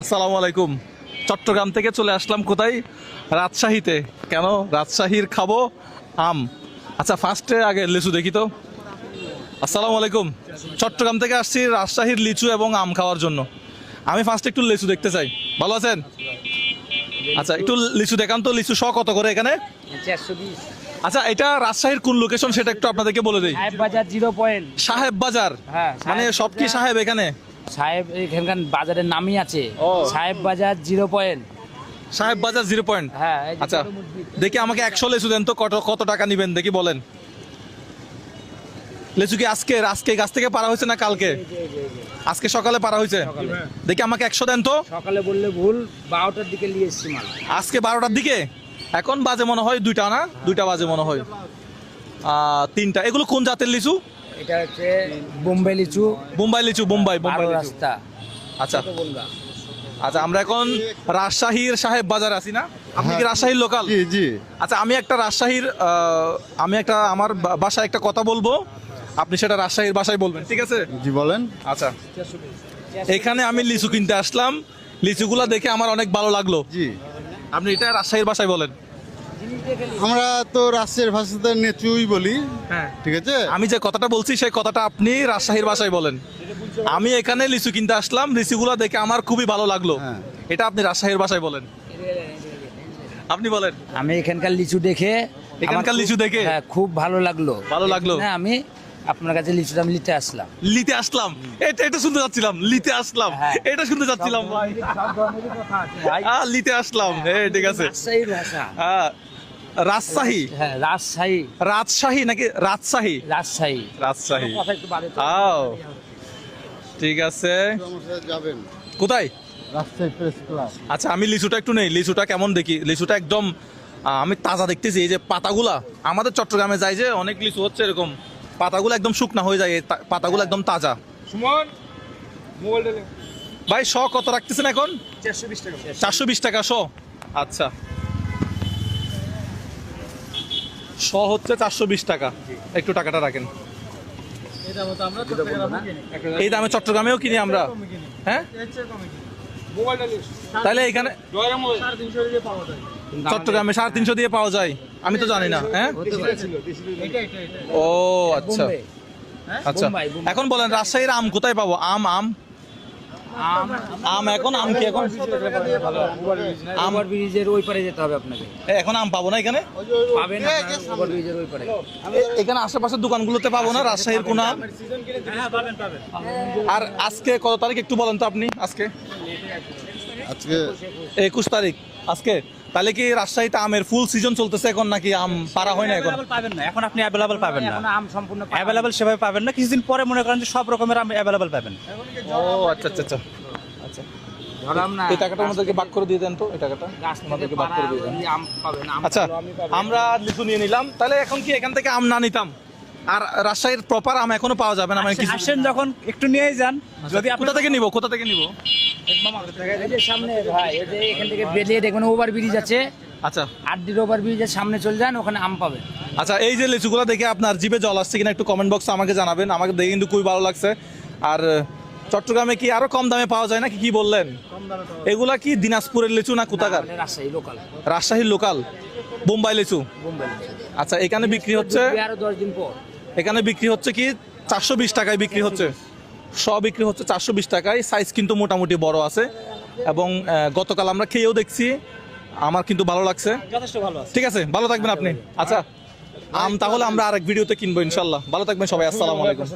আসসালামু আলাইকুম। চট্টগ্রাম থেকে চলে আসলাম কোথায়? রাজশাহীতে। কেন? রাজশাহীর খাবো আম। আচ্ছা, ফার্স্টে আগে লিচু দেখি তো। আসসালামু আলাইকুম। চট্টগ্রাম থেকে আসছি রাজশাহীর লিচু এবং আম খাওয়ার জন্য। আমি ফার্স্টে একটু লিচু দেখতে চাই। ভালো আছেন? আচ্ছা, একটু লিচু দেখান তো। লিচু শ কত করে এখানে? 420। আচ্ছা, এটা রাজশাহীর কোন লোকেশন সেটা একটু আপনাদেরকে বলে দিই। সাহেব বাজার 0 পয়েন্ট। সাহেব বাজার? হ্যাঁ, মানে সব কি সাহেব এখানে? সাহেব এখানকার বাজারের নামই আছে। ও। সাহেব বাজার 0 পয়েন্ট। সাহেব বাজার 0 পয়েন্ট। হ্যাঁ, এই যে আচ্ছা, বড় মসজিদ। দেখি আমাকে 100 লিচু দেন তো। কত টাকা নেবেন দেখি বলেন। লিচু কি আজকে গাছ থেকে পারা হয়েছে না কালকে? আজকে সকালে পারা হয়েছে। সকালে। দেখি আমাকে 100 দেন তো। সকালে বললে ভুল, 12টার দিকে নিয়ে এসছি মাল। আজকে 12টার দিকে? এখন বাজে মনে হয় 2টা, না 2টা বাজে মনে হয়। 3টা। এগুলো কোন জাতের লিচু? এটা হচ্ছে বোম্বাই লিচু। বোম্বাই লিচু। বোম্বাই বারো লিচু। রাস্তা। আচ্ছা ছোট বনগা। আচ্ছা, আমরা এখন রাজশাহীর সাহেব বাজার আছি না? আপনি কি রাজশাহীর লোকাল? জি জি। আচ্ছা, আমি একটা রাজশাহীর আমার বাসায় একটা কথা বলবো, আপনি সেটা রাজশাহীর ভাষায় বলবেন, ঠিক আছে? জি বলেন। আচ্ছা, এখানে আমি লিচু কিনতে আসলাম। লিচুগুলা দেখে আমার অনেক ভালো লাগলো। জি, আপনি এটা রাজশাহীর ভাষায় বলেন। আমরা তো রাজশাহীর ভাষাতে নেচুই বলি। হ্যাঁ, ঠিক আছে। আমি যে কথাটা বলছি সেই কথাটা আপনি রাজশাহীর ভাষায় বলেন। আমি এখানে লিচু কিনতে আসলাম, লিচুগুলা দেখে আমার খুবই ভালো লাগলো। হ্যাঁ। এটা আপনি রাজশাহীর ভাষায় বলেন। আপনি বলেন। আমি এখানকার লিচু দেখে এখানকার লিচু দেখে? হ্যাঁ, খুব ভালো লাগলো। ভালো লাগলো? হ্যাঁ, আমি আপনার কাছে লিচুটা আমি নিতে আসলাম। লিতে আসলাম? এটা শুনতে যাচ্ছিলাম। লিতে আসলাম, হ্যাঁ। এটা শুনতে যাচ্ছিলাম ভাই। সব ধরনেরই কথা আছে ভাই। লিতে আসলাম, ঠিক আছে। রাজশাহীর ভাষা। রাজশাহী? হ্যাঁ, রাজশাহী। রাজশাহী নাকি রাজশাহী? রাজশাহী। রাজশাহী। কথা একটু বাড়ে তো। আও, ঠিক আছে। আমার সাথে যাবেন কোথায়? Rajshahi press club. আচ্ছা, আমি লিচুটা একটু নেই। লিচুটা কেমন দেখি? লিচুটা একদম আমি তাজা দেখতেছি। এই যে পাতাগুলা, আমাদের চট্টগ্রামে যায় যে অনেক লিচু হচ্ছে এরকম, পাতাগুলো একদম শুকনা হয়ে যায়, এই পাতাগুলো একদম তাজা। সুমন মোবাইল দিলে ভাই, শ কত রাখতেছেন এখন? 420 টাকা। 420 টাকা শ। আচ্ছা, শ হচ্ছে 420 টাকা। একটু টাকাটা রাখেন। এই দামে চট্টগ্রামেও কিনি আমরা? হ্যাঁ, মোবাইলটা নিস। তাহলে এখানে দয়া মোবাইল চট্টগ্রামে 350 দিয়ে পাওয়া যায়? আমি তো জানি না। হ্যাঁ, ছিল ও আচ্ছা বোম্বে। আচ্ছা। বোম্বাই, বোম্বাই। এখন বলেন রাজশাহীর আম কোথায় পাবো? আম আম এখন আম কি এখন? ওভার ব্রিজের ওই পারে যেতে হবে আপনাকে। এখন আম পাবো না এখানে? পাবেন ওভার ব্রিজের ওই পারে। এখানে আশেপাশের দোকানগুলোতে পাবো না রাজশাহীর কোন আম? আর আজকে কত তারিখ একটু বলেন তো আপনি। আজকে আজকে 21 তারিখ আজকে। তাহলে কি রাজশাহীতে আমের ফুল সিজন চলতেছে এখন, নাকি আম পারা হয় না এখন? পাবেন না এখন, আপনি অ্যাভেলেবল পাবেন না। এখন আম সম্পূর্ণ অ্যাভেলেবল সেভাবে পাবেন না। কিছুদিন পরে মনে করেন যে সব রকমের আম অ্যাভেলেবল পাবেন। ও আচ্ছা আচ্ছা আচ্ছা আচ্ছা। ধরাম না। এই টাকাটা আমাদেরকে ভাগ করে দিয়ে দেন তো। এই টাকাটা গাছ থেকে আমাদেরকে ভাগ করে দিয়ে দেন। পাড়া আম পাবেন। আম আচ্ছা, ভালো আমি পাবেন। আমরা লিচু নিয়ে নিলাম। তাহলে এখন কি এখান থেকে আম না নিতাম? আর রাজশাহীর প্রপার আম এখনো পাওয়া যাবে না? মানে কিছু আসেন যখন একটু নিয়েই যান। যদি আপনি কোথা থেকে নিব? কোথা থেকে নিব? এই যে সামনে ভাই, এই যে এখান থেকে বেরিয়ে দেখবেন ওভার ব্রিজ আছে। আচ্ছা 8 ওভার ব্রিজের সামনে চলে যান, ওখানে আম পাবেন। আচ্ছা, এই যে লিচুগুলো দেখে আপনার জিভে জল আসছে কিনা একটু কমেন্ট বক্সে আমাকে জানাবেন। আমাকে দেখে কিন্তু খুবই ভালো লাগছে। আর চট্টগ্রামে কি আরো কম দামে পাওয়া যায় নাকি? কি বললেন? এগুলা কি দিনাজপুরের লিচু না কোথাকার? আমাদের রাজশাহী লোকাল। রাজশাহীর লোকাল বোম্বাই লিচু। বোম্বাই। আচ্ছা, এখানে বিক্রি হচ্ছে, আরো 10 দিন পর। এখানে বিক্রি হচ্ছে কি 420 টাকায় বিক্রি হচ্ছে। বিক্রি হচ্ছে 420 টাকায়। সাইজ কিন্তু মোটামুটি বড় আছে এবং গতকাল আমরা খেয়েও দেখছি, আমার কিন্তু ভালো লাগছে। যথেষ্ট ভালো আছে। ঠিক আছে, ভালো থাকবেন আপনি। আচ্ছা, আম তাহলে আমরা আরেক ভিডিওতে কিনবো ইনশাল্লাহ। ভালো থাকবেন সবাই। আসসালামু আলাইকুম।